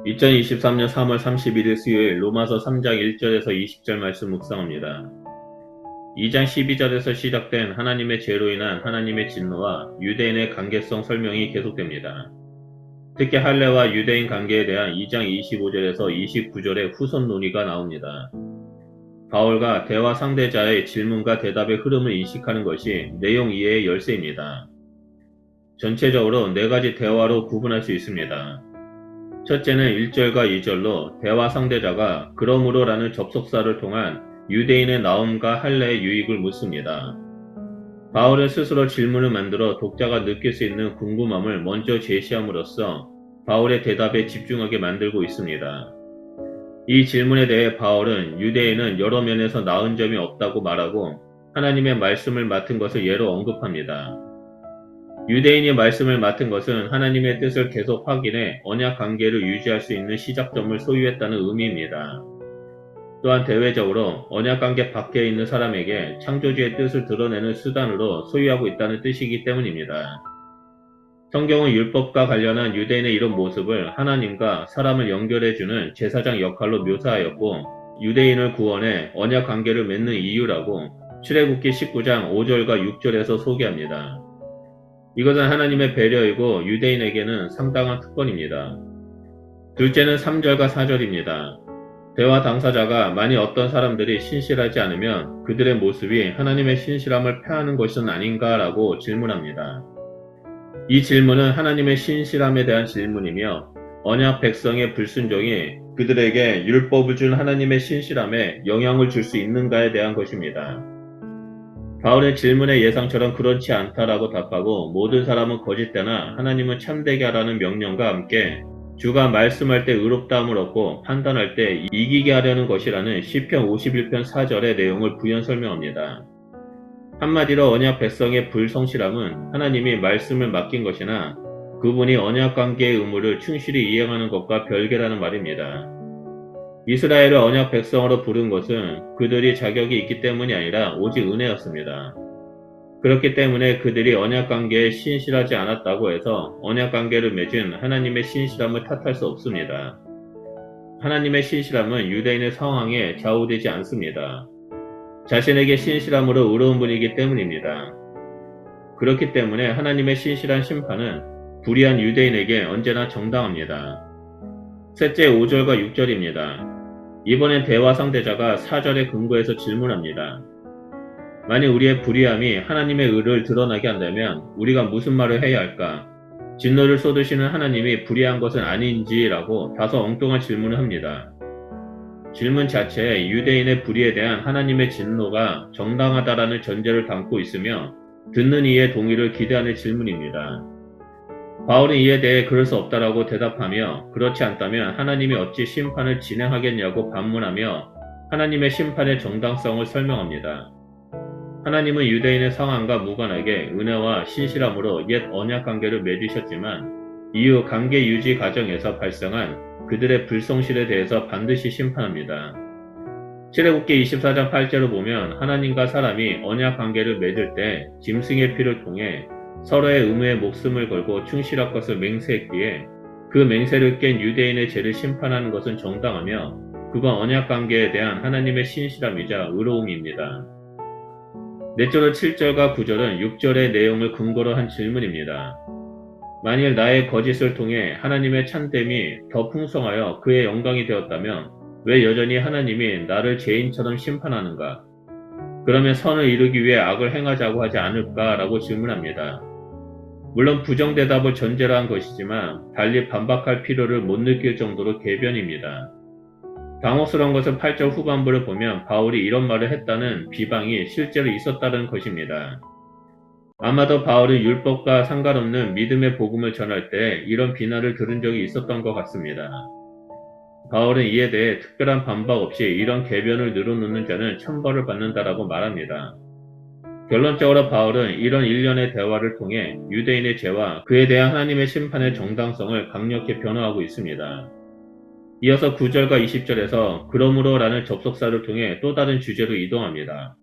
2023년 3월 31일 수요일 로마서 3장 1절에서 20절 말씀 묵상합니다. 2장 12절에서 시작된 하나님의 죄로 인한 하나님의 진노와 유대인의 관계성 설명이 계속됩니다. 특히 할례와 유대인 관계에 대한 2장 25절에서 29절의 후손 논의가 나옵니다. 바울과 대화 상대자의 질문과 대답의 흐름을 인식하는 것이 내용 이해의 열쇠입니다. 전체적으로 4가지 대화로 구분할 수 있습니다. 첫째는 1절과 2절로 대화 상대자가 그러므로 라는 접속사를 통한 유대인의 나옴과 할례의 유익을 묻습니다. 바울은 스스로 질문을 만들어 독자가 느낄 수 있는 궁금함을 먼저 제시함으로써 바울의 대답에 집중하게 만들고 있습니다. 이 질문에 대해 바울은 유대인은 여러 면에서 나은 점이 없다고 말하고 하나님의 말씀을 맡은 것을 예로 언급합니다. 유대인이 말씀을 맡은 것은 하나님의 뜻을 계속 확인해 언약 관계를 유지할 수 있는 시작점을 소유했다는 의미입니다. 또한 대외적으로 언약 관계 밖에 있는 사람에게 창조주의 뜻을 드러내는 수단으로 소유하고 있다는 뜻이기 때문입니다. 성경은 율법과 관련한 유대인의 이런 모습을 하나님과 사람을 연결해주는 제사장 역할로 묘사하였고 유대인을 구원해 언약 관계를 맺는 이유라고 출애굽기 19장 5절과 6절에서 소개합니다. 이것은 하나님의 배려이고 유대인에게는 상당한 특권입니다. 둘째는 3절과 4절입니다. 대화 당사자가 만일 어떤 사람들이 신실하지 않으면 그들의 모습이 하나님의 신실함을 패하는 것은 아닌가라고 질문합니다. 이 질문은 하나님의 신실함에 대한 질문이며 언약 백성의 불순종이 그들에게 율법을 준 하나님의 신실함에 영향을 줄 수 있는가에 대한 것입니다. 바울의 질문의 예상처럼 그렇지 않다라고 답하고 모든 사람은 거짓되나 하나님은 참되게 하라는 명령과 함께 주가 말씀할 때 의롭다함을 얻고 판단할 때 이기게 하려는 것이라는 시편 51편 4절의 내용을 부연 설명합니다. 한마디로 언약 백성의 불성실함은 하나님이 말씀을 맡긴 것이나 그분이 언약 관계의 의무를 충실히 이행하는 것과 별개라는 말입니다. 이스라엘을 언약 백성으로 부른 것은 그들이 자격이 있기 때문이 아니라 오직 은혜였습니다. 그렇기 때문에 그들이 언약 관계에 신실하지 않았다고 해서 언약 관계를 맺은 하나님의 신실함을 탓할 수 없습니다. 하나님의 신실함은 유대인의 상황에 좌우되지 않습니다. 자신에게 신실함으로 의로운 분이기 때문입니다. 그렇기 때문에 하나님의 신실한 심판은 불의한 유대인에게 언제나 정당합니다. 셋째 5절과 6절입니다. 이번엔 대화 상대자가 4절의 근거에서 질문합니다. 만일 우리의 불의함이 하나님의 의를 드러나게 한다면 우리가 무슨 말을 해야 할까? 진노를 쏟으시는 하나님이 불의한 것은 아닌지라고 다소 엉뚱한 질문을 합니다. 질문 자체에 유대인의 불의에 대한 하나님의 진노가 정당하다라는 전제를 담고 있으며 듣는 이의 동의를 기대하는 질문입니다. 바울은 이에 대해 그럴 수 없다라고 대답하며 그렇지 않다면 하나님이 어찌 심판을 진행하겠냐고 반문하며 하나님의 심판의 정당성을 설명합니다. 하나님은 유대인의 상황과 무관하게 은혜와 신실함으로 옛 언약 관계를 맺으셨지만 이후 관계 유지 과정에서 발생한 그들의 불성실에 대해서 반드시 심판합니다. 출애굽기 24장 8절을 보면 하나님과 사람이 언약 관계를 맺을 때 짐승의 피를 통해 서로의 의무에 목숨을 걸고 충실할 것을 맹세했기에 그 맹세를 깬 유대인의 죄를 심판하는 것은 정당하며 그건 언약 관계에 대한 하나님의 신실함이자 의로움입니다. 넷째로 7절과 9절은 6절의 내용을 근거로 한 질문입니다. 만일 나의 거짓을 통해 하나님의 참됨이 더 풍성하여 그의 영광이 되었다면 왜 여전히 하나님이 나를 죄인처럼 심판하는가? 그러면 선을 이루기 위해 악을 행하자고 하지 않을까라고 질문합니다. 물론 부정대답을 전제로 한 것이지만 달리 반박할 필요를 못 느낄 정도로 궤변입니다. 당혹스러운 것은 8절 후반부를 보면 바울이 이런 말을 했다는 비방이 실제로 있었다는 것입니다. 아마도 바울은 율법과 상관없는 믿음의 복음을 전할 때 이런 비난을 들은 적이 있었던 것 같습니다. 바울은 이에 대해 특별한 반박 없이 이런 궤변을 늘어놓는 자는 천벌을 받는다라고 말합니다. 결론적으로 바울은 이런 일련의 대화를 통해 유대인의 죄와 그에 대한 하나님의 심판의 정당성을 강력히 변호하고 있습니다. 이어서 9절과 20절에서 그러므로 라는 접속사를 통해 또 다른 주제로 이동합니다.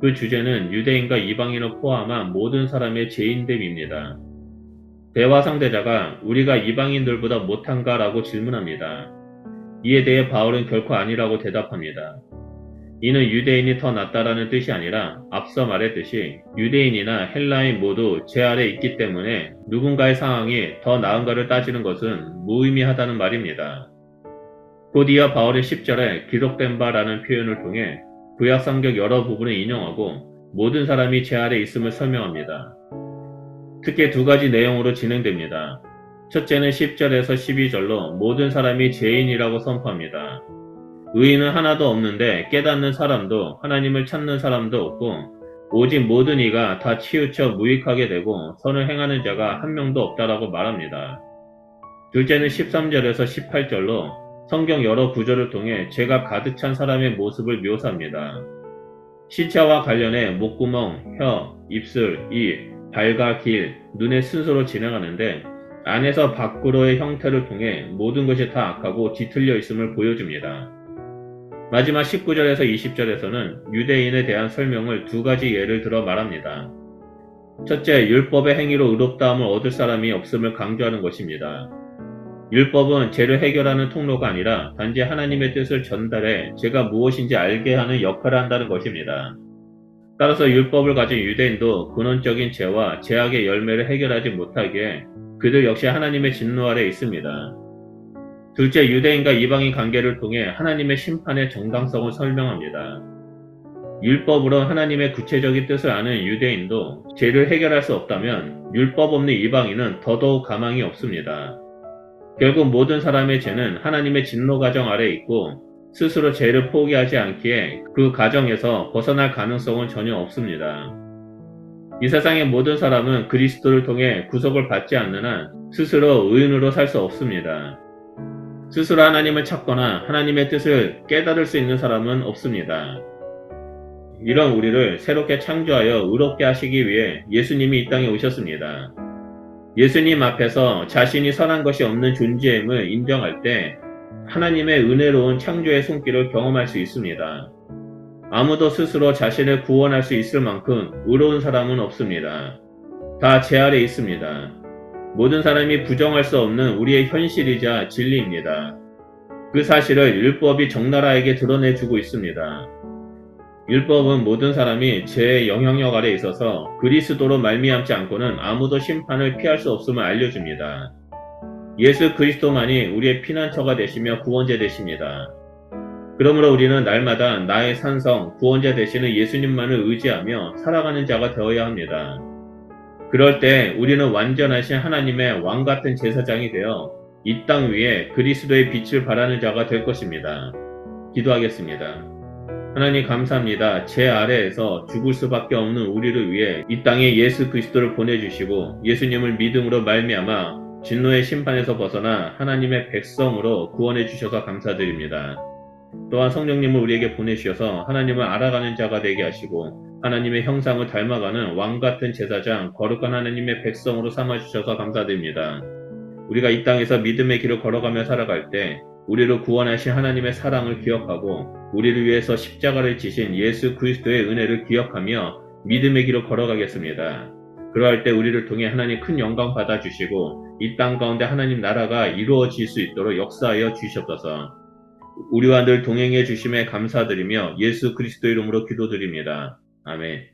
그 주제는 유대인과 이방인을 포함한 모든 사람의 죄인됨입니다. 대화 상대자가 우리가 이방인들보다 못한가라고 질문합니다. 이에 대해 바울은 결코 아니라고 대답합니다. 이는 유대인이 더 낫다라는 뜻이 아니라 앞서 말했듯이 유대인이나 헬라인 모두 제 아래 있기 때문에 누군가의 상황이 더 나은가를 따지는 것은 무의미하다는 말입니다. 곧 이어 바울은 10절에 기록된 바라는 표현을 통해 구약 성경 여러 부분을 인용하고 모든 사람이 제 아래 있음을 설명합니다. 특히 두 가지 내용으로 진행됩니다. 첫째는 10절에서 12절로 모든 사람이 죄인이라고 선포합니다. 의인은 하나도 없는데 깨닫는 사람도 하나님을 찾는 사람도 없고 오직 모든 이가 다 치우쳐 무익하게 되고 선을 행하는 자가 한 명도 없다라고 말합니다. 둘째는 13절에서 18절로 성경 여러 구절을 통해 죄가 가득 찬 사람의 모습을 묘사합니다. 신체와 관련해 목구멍, 혀, 입술, 입, 발과 길, 눈의 순서로 진행하는데 안에서 밖으로의 형태를 통해 모든 것이 다 악하고 뒤틀려 있음을 보여줍니다. 마지막 19절에서 20절에서는 유대인에 대한 설명을 두 가지 예를 들어 말합니다. 첫째, 율법의 행위로 의롭다함을 얻을 사람이 없음을 강조하는 것입니다. 율법은 죄를 해결하는 통로가 아니라 단지 하나님의 뜻을 전달해 죄가 무엇인지 알게 하는 역할을 한다는 것입니다. 따라서 율법을 가진 유대인도 근원적인 죄와 죄악의 열매를 해결하지 못하기에 그들 역시 하나님의 진노 아래 있습니다. 둘째, 유대인과 이방인 관계를 통해 하나님의 심판의 정당성을 설명합니다. 율법으로 하나님의 구체적인 뜻을 아는 유대인도 죄를 해결할 수 없다면 율법 없는 이방인은 더더욱 가망이 없습니다. 결국 모든 사람의 죄는 하나님의 진노 가정 아래 있고 스스로 죄를 포기하지 않기에 그 가정에서 벗어날 가능성은 전혀 없습니다. 이 세상의 모든 사람은 그리스도를 통해 구속을 받지 않는 한 스스로 의인으로 살 수 없습니다. 스스로 하나님을 찾거나 하나님의 뜻을 깨달을 수 있는 사람은 없습니다. 이런 우리를 새롭게 창조하여 의롭게 하시기 위해 예수님이 이 땅에 오셨습니다. 예수님 앞에서 자신이 선한 것이 없는 존재임을 인정할 때 하나님의 은혜로운 창조의 손길을 경험할 수 있습니다. 아무도 스스로 자신을 구원할 수 있을 만큼 의로운 사람은 없습니다. 다 제 아래 있습니다. 모든 사람이 부정할 수 없는 우리의 현실이자 진리입니다. 그 사실을 율법이 적나라하게 드러내주고 있습니다. 율법은 모든 사람이 죄의 영향력 아래 있어서 그리스도로 말미암지 않고는 아무도 심판을 피할 수 없음을 알려줍니다. 예수 그리스도만이 우리의 피난처가 되시며 구원자 되십니다. 그러므로 우리는 날마다 나의 산성, 구원자 되시는 예수님만을 의지하며 살아가는 자가 되어야 합니다. 그럴 때 우리는 완전하신 하나님의 왕같은 제사장이 되어 이 땅 위에 그리스도의 빛을 발하는 자가 될 것입니다. 기도하겠습니다. 하나님 감사합니다. 제 아래에서 죽을 수밖에 없는 우리를 위해 이 땅에 예수 그리스도를 보내주시고 예수님을 믿음으로 말미암아 진노의 심판에서 벗어나 하나님의 백성으로 구원해 주셔서 감사드립니다. 또한 성령님을 우리에게 보내주셔서 하나님을 알아가는 자가 되게 하시고 하나님의 형상을 닮아가는 왕같은 제사장, 거룩한 하나님의 백성으로 삼아주셔서 감사드립니다. 우리가 이 땅에서 믿음의 길을 걸어가며 살아갈 때 우리를 구원하신 하나님의 사랑을 기억하고 우리를 위해서 십자가를 지신 예수 그리스도의 은혜를 기억하며 믿음의 길을 걸어가겠습니다. 그러할 때 우리를 통해 하나님 큰 영광 받아주시고 이 땅 가운데 하나님 나라가 이루어질 수 있도록 역사하여 주시옵소서. 우리와 늘 동행해 주심에 감사드리며 예수 그리스도 이름으로 기도드립니다. 아멘.